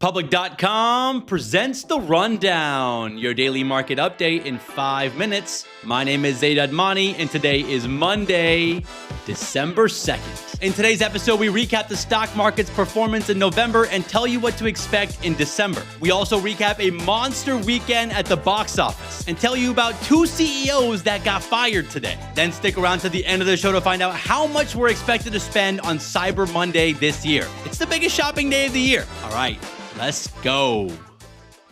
Public.com presents The Rundown, your daily market update in 5 minutes. My name is Zaid Admani, and today is Monday, December 2nd. In today's episode, we recap the stock market's performance in November and tell you what to expect in December. We also recap a monster weekend at the box office and tell you about 2 CEOs that got fired today. Then stick around to the end of the show to find out how much we're expected to spend on Cyber Monday this year. It's the biggest shopping day of the year. All right, let's go.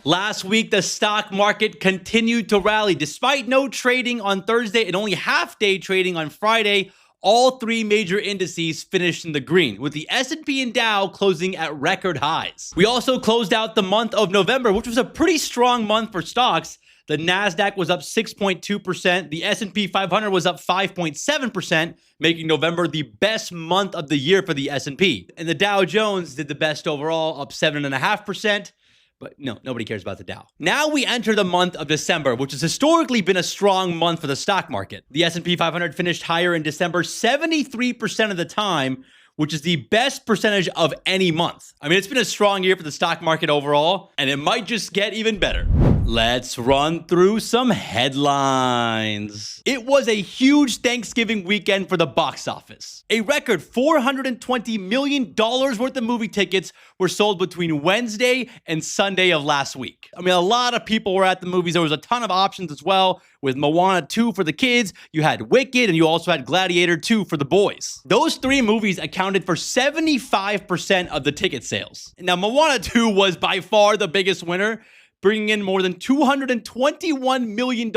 Last week, the stock market continued to rally. Despite no trading on Thursday and only half-day trading on Friday, all 3 major indices finished in the green, with the S&P and Dow closing at record highs. We also closed out the month of November, which was a pretty strong month for stocks. The NASDAQ was up 6.2%. The S&P 500 was up 5.7%, making November the best month of the year for the S&P. And the Dow Jones did the best overall, up 7.5%. But no, nobody cares about the Dow. Now we enter the month of December, which has historically been a strong month for the stock market. The S&P 500 finished higher in December 73% of the time, which is the best percentage of any month. I mean, it's been a strong year for the stock market overall, and it might just get even better. Let's run through some headlines. It was a huge Thanksgiving weekend for the box office. A record $420 million worth of movie tickets were sold between Wednesday and Sunday of last week. I mean, a lot of people were at the movies. There was a ton of options as well, with Moana 2 for the kids, you had Wicked, and you also had Gladiator 2 for the boys. Those 3 movies accounted for 75% of the ticket sales. Now, Moana 2 was by far the biggest winner, bringing in more than $221 million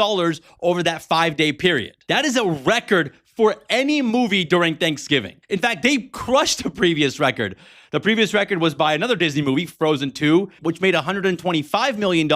over that 5-day period. That is a record for any movie during Thanksgiving. In fact, they crushed the previous record. The previous record was by another Disney movie, Frozen 2, which made $125 million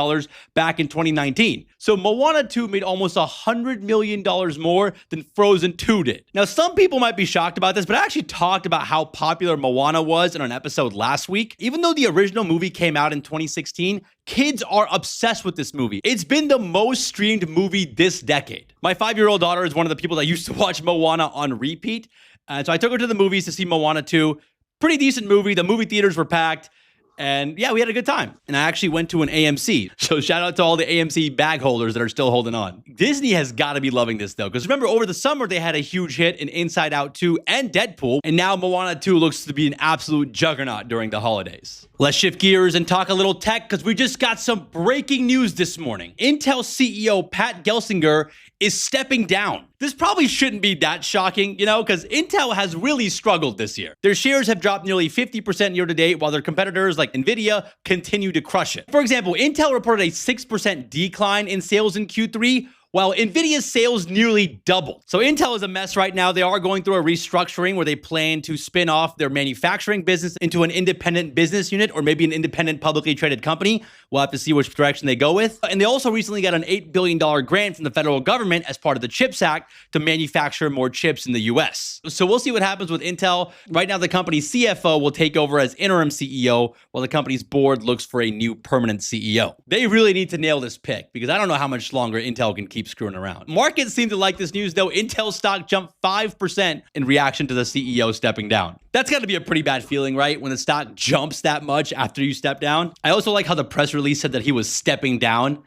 back in 2019. So Moana 2 made almost $100 million more than Frozen 2 did. Now, some people might be shocked about this, but I actually talked about how popular Moana was in an episode last week. Even though the original movie came out in 2016, kids are obsessed with this movie. It's been the most streamed movie this decade. My 5-year-old daughter is one of the people that used to watch Moana on repeat. And so I took her to the movies to see Moana 2. Pretty decent movie. The movie theaters were packed. And yeah, we had a good time. And I actually went to an AMC. So shout out to all the AMC bag holders that are still holding on. Disney has got to be loving this though. Because remember, over the summer, they had a huge hit in Inside Out 2 and Deadpool. And now Moana 2 looks to be an absolute juggernaut during the holidays. Let's shift gears and talk a little tech because we just got some breaking news this morning. Intel CEO Pat Gelsinger is stepping down. This probably shouldn't be that shocking, because Intel has really struggled this year. Their shares have dropped nearly 50% year to date, while their competitors like Nvidia continue to crush it. For example, Intel reported a 6% decline in sales in Q3, while Nvidia's sales nearly doubled. So Intel is a mess right now. They are going through a restructuring where they plan to spin off their manufacturing business into an independent business unit or maybe an independent publicly traded company. We'll have to see which direction they go with. And they also recently got an $8 billion grant from the federal government as part of the CHIPS Act to manufacture more chips in the US. So we'll see what happens with Intel. Right now, the company's CFO will take over as interim CEO while the company's board looks for a new permanent CEO. They really need to nail this pick because I don't know how much longer Intel can keep screwing around. Markets seem to like this news though. Intel stock jumped 5% in reaction to the CEO stepping down. That's got to be a pretty bad feeling, right? When the stock jumps that much after you step down. I also like how the press release said that he was stepping down.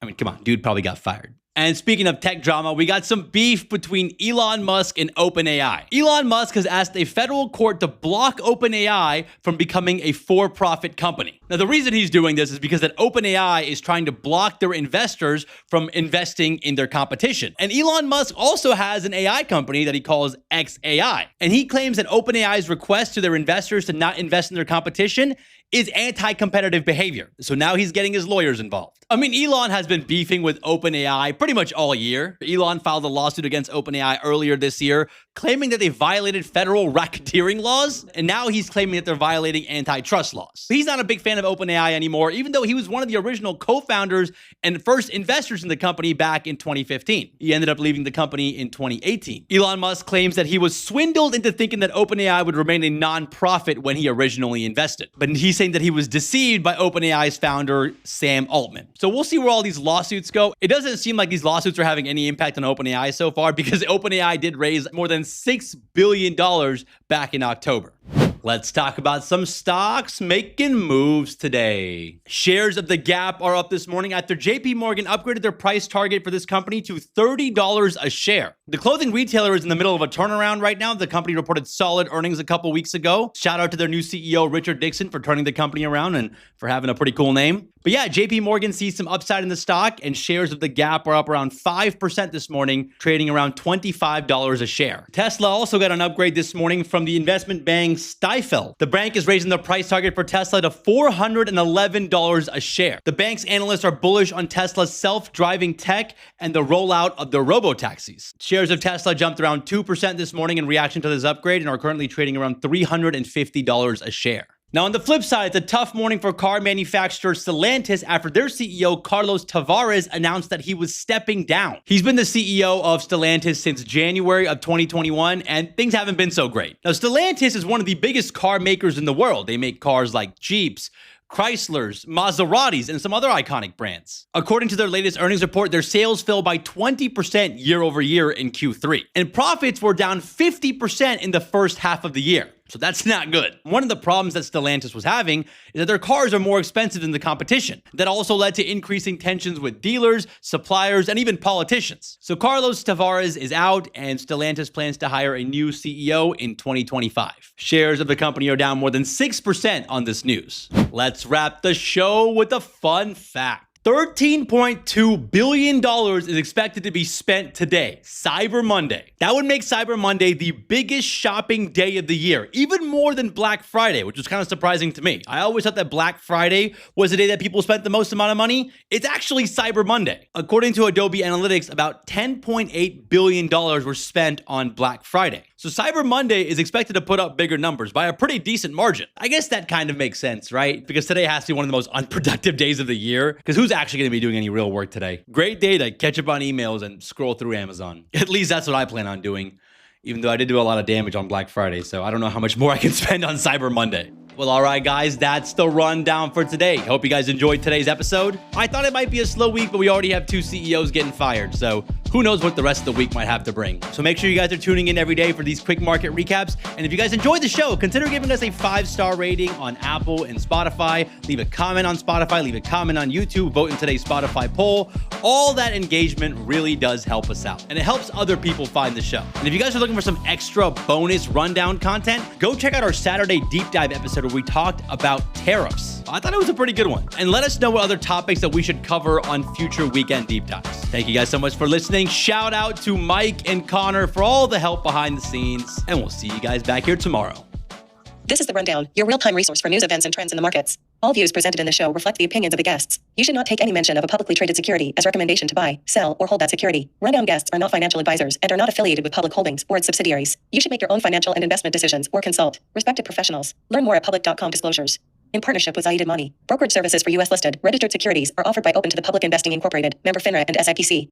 I mean, come on, dude probably got fired. And speaking of tech drama, we got some beef between Elon Musk and OpenAI. Elon Musk has asked a federal court to block OpenAI from becoming a for-profit company. Now, the reason he's doing this is because that OpenAI is trying to block their investors from investing in their competition. And Elon Musk also has an AI company that he calls xAI. And he claims that OpenAI's request to their investors to not invest in their competition is anti-competitive behavior. So now he's getting his lawyers involved. I mean, Elon has been beefing with OpenAI pretty much all year. Elon filed a lawsuit against OpenAI earlier this year, claiming that they violated federal racketeering laws, and now he's claiming that they're violating antitrust laws. He's not a big fan of OpenAI anymore, even though he was one of the original co-founders and first investors in the company back in 2015. He ended up leaving the company in 2018. Elon Musk claims that he was swindled into thinking that OpenAI would remain a non-profit when he originally invested. But he's saying that he was deceived by OpenAI's founder, Sam Altman. So we'll see where all these lawsuits go. It doesn't seem like these lawsuits are having any impact on OpenAI so far because OpenAI did raise more than $6 billion back in October. Let's talk about some stocks making moves today. Shares of the Gap are up this morning after JP Morgan upgraded their price target for this company to $30 a share. The clothing retailer is in the middle of a turnaround right now. The company reported solid earnings a couple weeks ago. Shout out to their new CEO, Richard Dixon, for turning the company around and for having a pretty cool name. But yeah, JP Morgan sees some upside in the stock, and shares of the Gap are up around 5% this morning, trading around $25 a share. Tesla also got an upgrade this morning from the investment bank Stifel. The bank is raising the price target for Tesla to $411 a share. The bank's analysts are bullish on Tesla's self-driving tech and the rollout of their robo-taxis. Shares of Tesla jumped around 2% this morning in reaction to this upgrade and are currently trading around $350 a share. Now, on the flip side, it's a tough morning for car manufacturer Stellantis after their CEO, Carlos Tavares, announced that he was stepping down. He's been the CEO of Stellantis since January of 2021, and things haven't been so great. Now, Stellantis is one of the biggest car makers in the world. They make cars like Jeeps, Chryslers, Maseratis, and some other iconic brands. According to their latest earnings report, their sales fell by 20% year over year in Q3, and profits were down 50% in the first half of the year. So that's not good. One of the problems that Stellantis was having is that their cars are more expensive than the competition. That also led to increasing tensions with dealers, suppliers, and even politicians. So Carlos Tavares is out, and Stellantis plans to hire a new CEO in 2025. Shares of the company are down more than 6% on this news. Let's wrap the show with a fun fact. $13.2 billion is expected to be spent today, Cyber Monday. That would make Cyber Monday the biggest shopping day of the year, even more than Black Friday, which was kind of surprising to me. I always thought that Black Friday was the day that people spent the most amount of money. It's actually Cyber Monday. According to Adobe Analytics, about $10.8 billion were spent on Black Friday. So Cyber Monday is expected to put up bigger numbers by a pretty decent margin. I guess that kind of makes sense, right? Because today has to be one of the most unproductive days of the year, because who's actually going to be doing any real work today? Great day to catch up on emails and scroll through Amazon. At least that's what I plan on doing, even though I did do a lot of damage on Black Friday, so I don't know how much more I can spend on Cyber Monday. Well, all right, guys, that's the rundown for today. Hope you guys enjoyed today's episode. I thought it might be a slow week, but we already have 2 CEOs getting fired, so who knows what the rest of the week might have to bring. So make sure you guys are tuning in every day for these quick market recaps. And if you guys enjoyed the show, consider giving us a 5-star rating on Apple and Spotify. Leave a comment on Spotify, leave a comment on YouTube, vote in today's Spotify poll. All that engagement really does help us out, and it helps other people find the show. And if you guys are looking for some extra bonus rundown content, go check out our Saturday deep dive episode where we talked about tariffs. I thought it was a pretty good one. And let us know what other topics that we should cover on future weekend deep dives. Thank you guys so much for listening. Shout out to Mike and Connor for all the help behind the scenes. And we'll see you guys back here tomorrow. This is The Rundown, your real-time resource for news, events, and trends in the markets. All views presented in the show reflect the opinions of the guests. You should not take any mention of a publicly traded security as recommendation to buy, sell, or hold that security. Rundown guests are not financial advisors and are not affiliated with Public Holdings or its subsidiaries. You should make your own financial and investment decisions or consult respected professionals. Learn more at public.com disclosures. In partnership with Zaid Admani, brokerage services for U.S. listed, registered securities are offered by Open to the Public Investing Incorporated, member FINRA and SIPC.